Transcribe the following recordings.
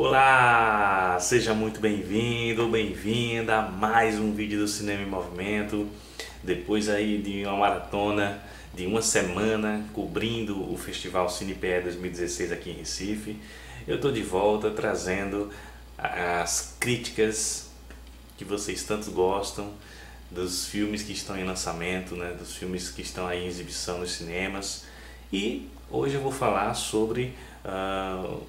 Olá, seja muito bem-vindo ou bem-vinda a mais um vídeo do Cinema em Movimento. Depois aí de uma maratona de uma semana cobrindo o Festival CinePE 2016 aqui em Recife, eu estou de volta trazendo as críticas que vocês tanto gostam dos filmes que estão em lançamento, né, dos filmes que estão aí em exibição nos cinemas. E hoje eu vou falar sobre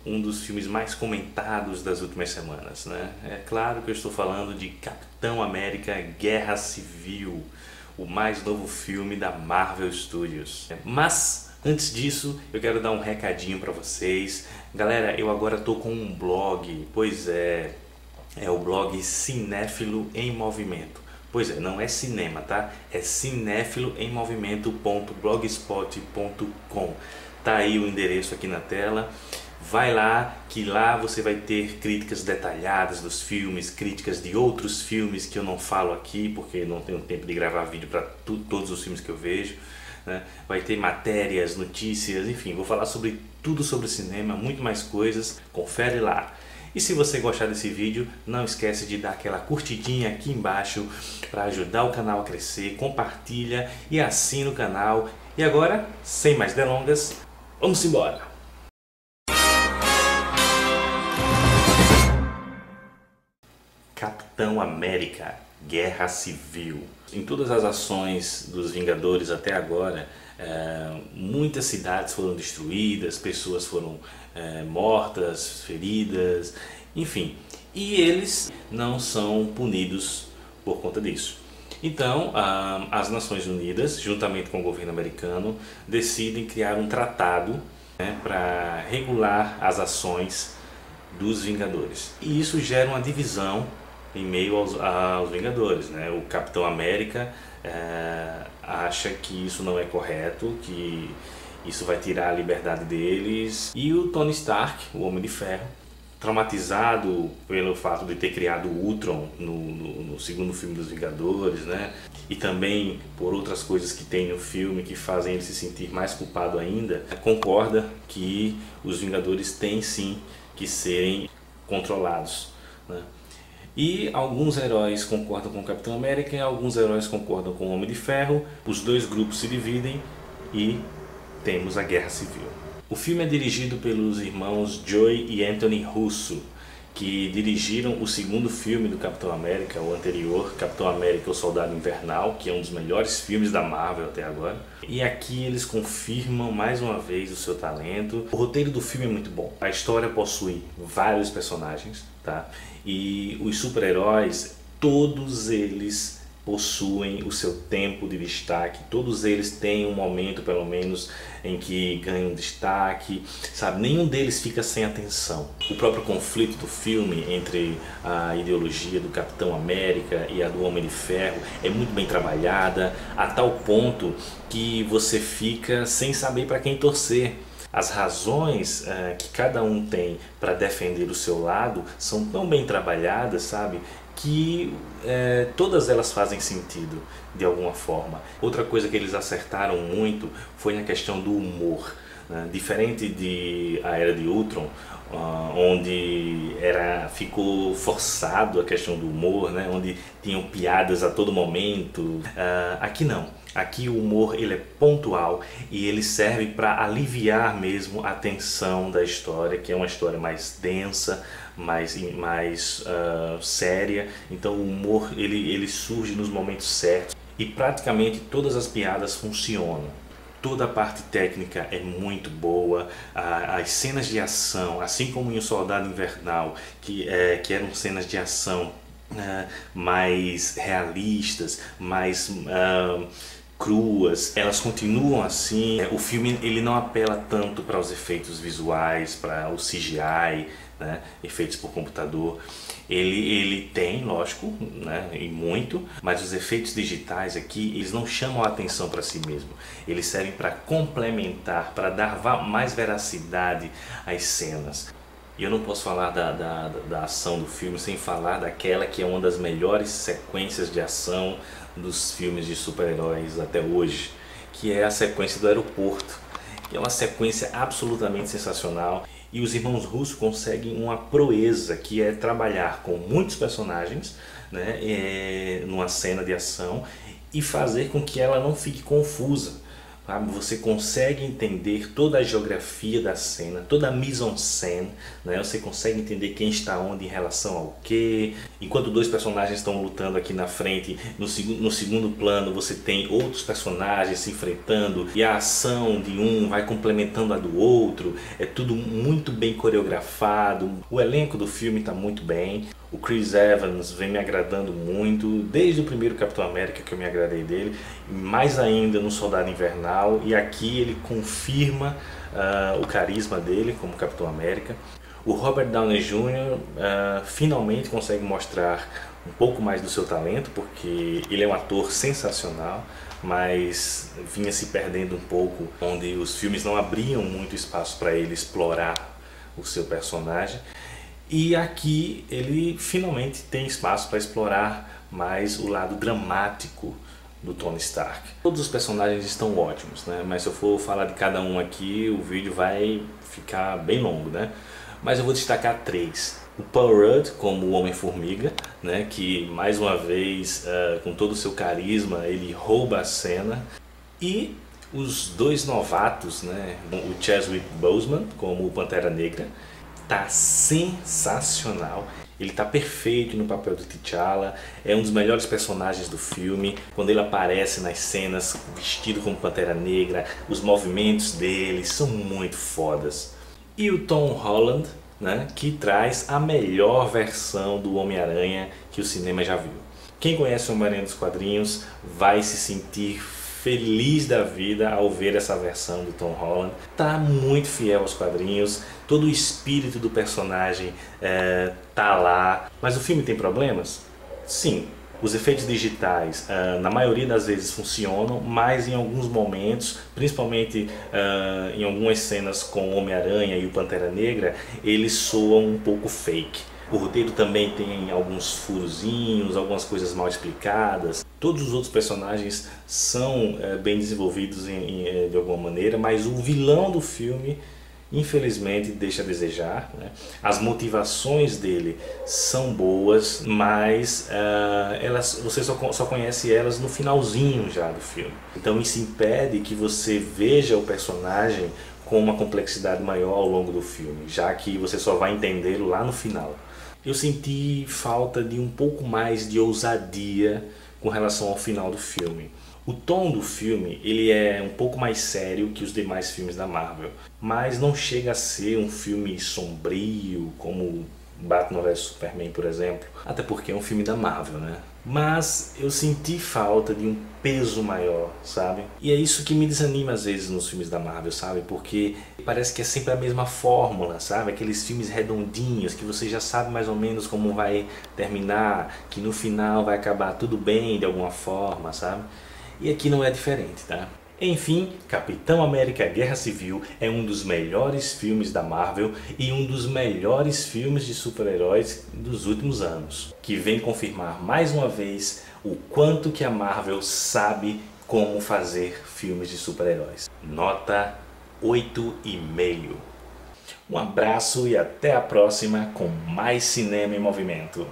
um dos filmes mais comentados das últimas semanas, né? É claro que eu estou falando de Capitão América Guerra Civil, o mais novo filme da Marvel Studios. Mas antes disso, eu quero dar um recadinho para vocês. Galera, eu agora estou com um blog, pois é o blog Cinéfilo em Movimento. Pois é, não é cinema, tá? É cinéfiloemmovimento.blogspot.com. Tá aí o endereço aqui na tela. Vai lá, que lá você vai ter críticas detalhadas dos filmes, críticas de outros filmes que eu não falo aqui, porque não tenho tempo de gravar vídeo para todos os filmes que eu vejo, né? Vai ter matérias, notícias, enfim, vou falar sobre tudo sobre cinema, muito mais coisas. Confere lá. E se você gostar desse vídeo, não esquece de dar aquela curtidinha aqui embaixo para ajudar o canal a crescer, compartilha e assina o canal. E agora, sem mais delongas, vamos embora! Capitão América, Guerra Civil. Em todas as ações dos Vingadores até agora, muitas cidades foram destruídas, pessoas foram mortas, feridas, enfim. E eles não são punidos por conta disso. Então, as Nações Unidas, juntamente com o governo americano, decidem criar um tratado, né, para regular as ações dos Vingadores. E isso gera uma divisão em meio aos Vingadores, né? O Capitão América acha que isso não é correto, que isso vai tirar a liberdade deles. E o Tony Stark, o Homem de Ferro, traumatizado pelo fato de ter criado o Ultron no segundo filme dos Vingadores, né? E também por outras coisas que tem no filme que fazem ele se sentir mais culpado ainda, concorda que os Vingadores têm sim que serem controlados, né? E alguns heróis concordam com o Capitão América e alguns heróis concordam com o Homem de Ferro. Os dois grupos se dividem e temos a Guerra Civil. O filme é dirigido pelos irmãos Joey e Anthony Russo, que dirigiram o segundo filme do Capitão América, o anterior, Capitão América: O Soldado Invernal, que é um dos melhores filmes da Marvel até agora. E aqui eles confirmam mais uma vez o seu talento. O roteiro do filme é muito bom. A história possui vários personagens, tá? E os super-heróis, todos eles possuem o seu tempo de destaque, todos eles têm um momento pelo menos em que ganham destaque, sabe? Nenhum deles fica sem atenção. O próprio conflito do filme entre a ideologia do Capitão América e a do Homem de Ferro é muito bem trabalhada, a tal ponto que você fica sem saber para quem torcer. As razões que cada um tem para defender o seu lado são tão bem trabalhadas, sabe, que todas elas fazem sentido de alguma forma. Outra coisa que eles acertaram muito foi na questão do humor, né? Diferente de A Era de Ultron, onde ficou forçado a questão do humor, né? Onde tinham piadas a todo momento. Aqui não. Aqui o humor ele é pontual e ele serve para aliviar mesmo a tensão da história, que é uma história mais densa, mais séria. Então o humor ele surge nos momentos certos e praticamente todas as piadas funcionam. Toda a parte técnica é muito boa, as cenas de ação, assim como em O Soldado Invernal, que eram cenas de ação mais realistas, mais cruas, elas continuam assim. O filme ele não apela tanto para os efeitos visuais, para o CGI, né, efeitos por computador. Ele tem, lógico, né, e muito, mas os efeitos digitais aqui, eles não chamam a atenção para si mesmo. Eles servem para complementar, para dar mais veracidade às cenas. E eu não posso falar da ação do filme sem falar daquela que é uma das melhores sequências de ação dos filmes de super-heróis até hoje, que é a sequência do aeroporto, que é uma sequência absolutamente sensacional. E os irmãos Russo conseguem uma proeza, que é trabalhar com muitos personagens, né, numa cena de ação, e fazer com que ela não fique confusa. Sabe? Você consegue entender toda a geografia da cena, toda a mise-en-scène, né? Você consegue entender quem está onde em relação ao quê. Enquanto dois personagens estão lutando aqui na frente, no segundo plano você tem outros personagens se enfrentando e a ação de um vai complementando a do outro. É tudo muito bem coreografado. O elenco do filme está muito bem. O Chris Evans vem me agradando muito, desde o primeiro Capitão América que eu me agradei dele, mais ainda no Soldado Invernal, e aqui ele confirma o carisma dele como Capitão América. O Robert Downey Jr. Finalmente consegue mostrar um pouco mais do seu talento, porque ele é um ator sensacional, mas vinha se perdendo um pouco, onde os filmes não abriam muito espaço para ele explorar o seu personagem. E aqui ele finalmente tem espaço para explorar mais o lado dramático do Tony Stark. Todos os personagens estão ótimos, né? Mas se eu for falar de cada um aqui, o vídeo vai ficar bem longo, né? Mas eu vou destacar três. O Paul Rudd como o Homem-Formiga, né? Que mais uma vez, com todo o seu carisma, ele rouba a cena. E os dois novatos, né? O Chadwick Boseman como o Pantera Negra, tá sensacional, ele tá perfeito no papel do T'Challa, é um dos melhores personagens do filme. Quando ele aparece nas cenas vestido como Pantera Negra, os movimentos dele são muito fodas. E o Tom Holland, né, que traz a melhor versão do Homem-Aranha que o cinema já viu. Quem conhece o Homem-Aranha dos quadrinhos vai se sentir feliz da vida ao ver essa versão do Tom Holland. Tá muito fiel aos quadrinhos, todo o espírito do personagem tá lá. Mas o filme tem problemas? Sim. Os efeitos digitais na maioria das vezes funcionam, mas em alguns momentos, principalmente em algumas cenas com o Homem-Aranha e o Pantera Negra, eles soam um pouco fake. O roteiro também tem alguns furozinhos, algumas coisas mal explicadas. Todos os outros personagens são bem desenvolvidos de alguma maneira, mas o vilão do filme, infelizmente, deixa a desejar, né? As motivações dele são boas, mas você só conhece elas no finalzinho já do filme. Então isso impede que você veja o personagem com uma complexidade maior ao longo do filme, já que você só vai entendê-lo lá no final. Eu senti falta de um pouco mais de ousadia com relação ao final do filme. O tom do filme ele é um pouco mais sério que os demais filmes da Marvel, mas não chega a ser um filme sombrio como Batman vs Superman, por exemplo, até porque é um filme da Marvel, né? Mas eu senti falta de um peso maior, sabe? E é isso que me desanima às vezes nos filmes da Marvel, sabe? Porque parece que é sempre a mesma fórmula, sabe? Aqueles filmes redondinhos que você já sabe mais ou menos como vai terminar, que no final vai acabar tudo bem de alguma forma, sabe? E aqui não é diferente, tá? Enfim, Capitão América Guerra Civil é um dos melhores filmes da Marvel e um dos melhores filmes de super-heróis dos últimos anos, que vem confirmar mais uma vez o quanto que a Marvel sabe como fazer filmes de super-heróis. Nota 8,5. Um abraço e até a próxima com mais Cinema em Movimento.